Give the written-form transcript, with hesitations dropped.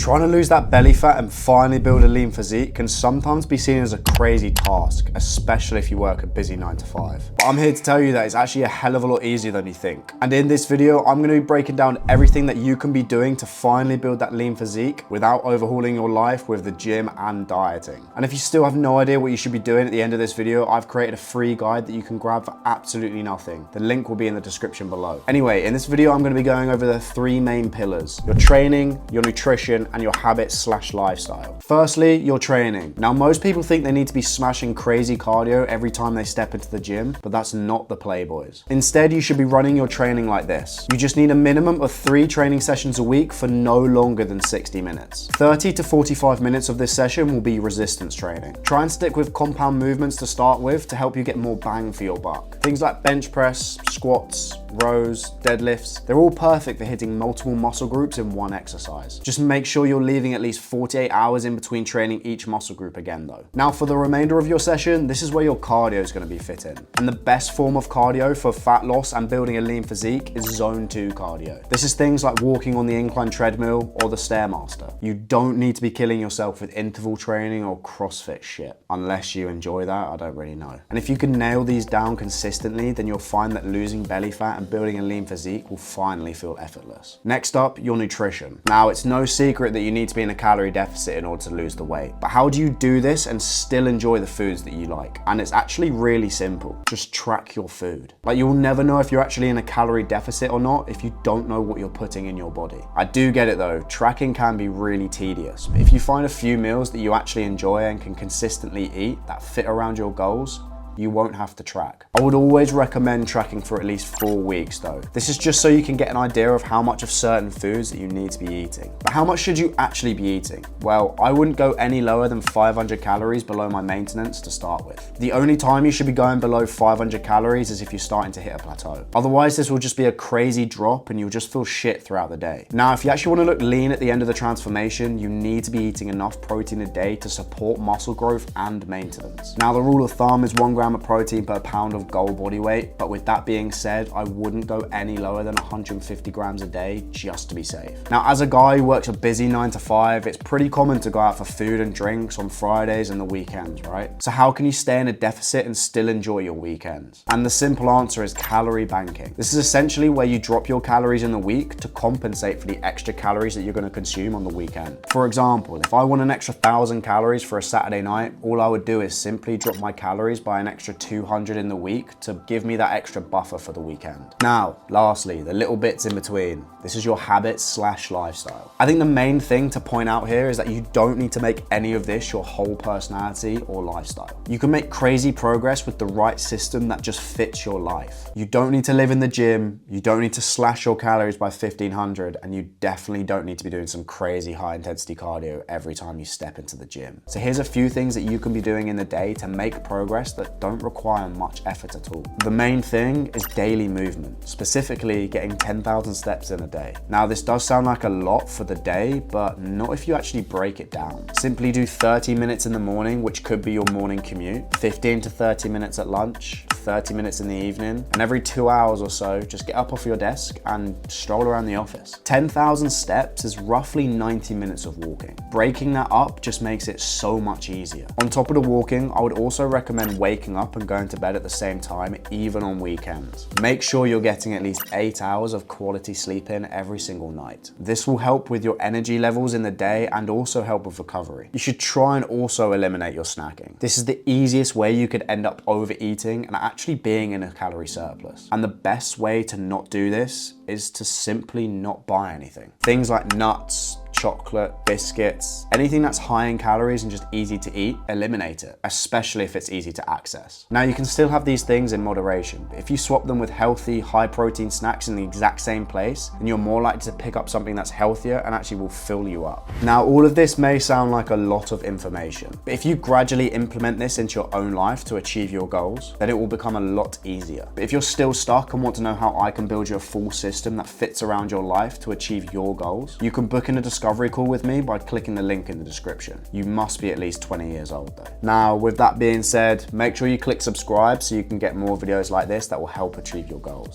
Trying to lose that belly fat and finally build a lean physique can sometimes be seen as a crazy task, especially if you work a busy 9 to 5. But I'm here to tell you that it's actually a hell of a lot easier than you think. And in this video, I'm going to be breaking down everything that you can be doing to finally build that lean physique without overhauling your life with the gym and dieting. And if you still have no idea what you should be doing at the end of this video, I've created a free guide that you can grab for absolutely nothing. The link will be in the description below. Anyway, in this video, I'm going to be going over the 3 main pillars: your training, your nutrition, and your habits/lifestyle. Firstly, your training. Now, most people think they need to be smashing crazy cardio every time they step into the gym, but that's not the play, boys. Instead, you should be running your training like this. You just need a minimum of 3 training sessions a week for no longer than 60 minutes. 30 to 45 minutes of this session will be resistance training. Try and stick with compound movements to start with to help you get more bang for your buck. Things like bench press, squats, rows, deadlifts, they're all perfect for hitting multiple muscle groups in one exercise. Just make sure you're leaving at least 48 hours in between training each muscle group again though. Now for the remainder of your session, this is where your cardio is going to be fit in. And the best form of cardio for fat loss and building a lean physique is zone 2 cardio. This is things like walking on the incline treadmill or the Stairmaster. You don't need to be killing yourself with interval training or CrossFit shit. Unless you enjoy that, I don't really know. And if you can nail these down consistently, then you'll find that losing belly fat and building a lean physique will finally feel effortless. Next up, your nutrition. Now, it's no secret that you need to be in a calorie deficit in order to lose the weight. But how do you do this and still enjoy the foods that you like? And it's actually really simple. Just track your food. Like, you'll never know if you're actually in a calorie deficit or not if you don't know what you're putting in your body. I do get it though, tracking can be really tedious. But if you find a few meals that you actually enjoy and can consistently eat that fit around your goals, you won't have to track. I would always recommend tracking for at least 4 weeks though. This is just so you can get an idea of how much of certain foods that you need to be eating. But how much should you actually be eating? Well, I wouldn't go any lower than 500 calories below my maintenance to start with. The only time you should be going below 500 calories is if you're starting to hit a plateau. Otherwise, this will just be a crazy drop and you'll just feel shit throughout the day. Now, if you actually want to look lean at the end of the transformation, you need to be eating enough protein a day to support muscle growth and maintenance. Now, the rule of thumb is 1 gram of protein per pound of goal body weight, but with that being said, I wouldn't go any lower than 150 grams a day just to be safe. Now, as a guy who works a busy 9 to 5, it's pretty common to go out for food and drinks on Fridays and the weekends, right? So how can you stay in a deficit and still enjoy your weekends? And the simple answer is calorie banking. This is essentially where you drop your calories in the week to compensate for the extra calories that you're going to consume on the weekend. For example, if I want an extra 1,000 calories for a Saturday night, all I would do is simply drop my calories by an extra 200 in the week to give me that extra buffer for the weekend. Now, lastly, the little bits in between. This is your habits/lifestyle. I think the main thing to point out here is that you don't need to make any of this your whole personality or lifestyle. You can make crazy progress with the right system that just fits your life. You don't need to live in the gym, you don't need to slash your calories by 1,500, and you definitely don't need to be doing some crazy high intensity cardio every time you step into the gym. So here's a few things that you can be doing in the day to make progress that don't require much effort at all. The main thing is daily movement, specifically getting 10,000 steps in a day. Now, this does sound like a lot for the day, but not if you actually break it down. Simply do 30 minutes in the morning, which could be your morning commute, 15 to 30 minutes at lunch, 30 minutes in the evening, and every 2 hours or so, just get up off your desk and stroll around the office. 10,000 steps is roughly 90 minutes of walking. Breaking that up just makes it so much easier. On top of the walking, I would also recommend waking up and going to bed at the same time, even on weekends. Make sure you're getting at least 8 hours of quality sleep in every single night. This will help with your energy levels in the day and also help with recovery. You should try and also eliminate your snacking. This is the easiest way you could end up overeating and actually being in a calorie surplus. And the best way to not do this is to simply not buy anything. Things like nuts, chocolate, biscuits, anything that's high in calories and just easy to eat, eliminate it, especially if it's easy to access. Now, you can still have these things in moderation, but if you swap them with healthy, high protein snacks in the exact same place, then you're more likely to pick up something that's healthier and actually will fill you up. Now, all of this may sound like a lot of information, but if you gradually implement this into your own life to achieve your goals, then it will become a lot easier. But if you're still stuck and want to know how I can build you a full system that fits around your life to achieve your goals, you can book in a discovery call with me by clicking the link in the description. You must be at least 20 years old though. Now, with that being said, make sure you click subscribe so you can get more videos like this that will help achieve your goals.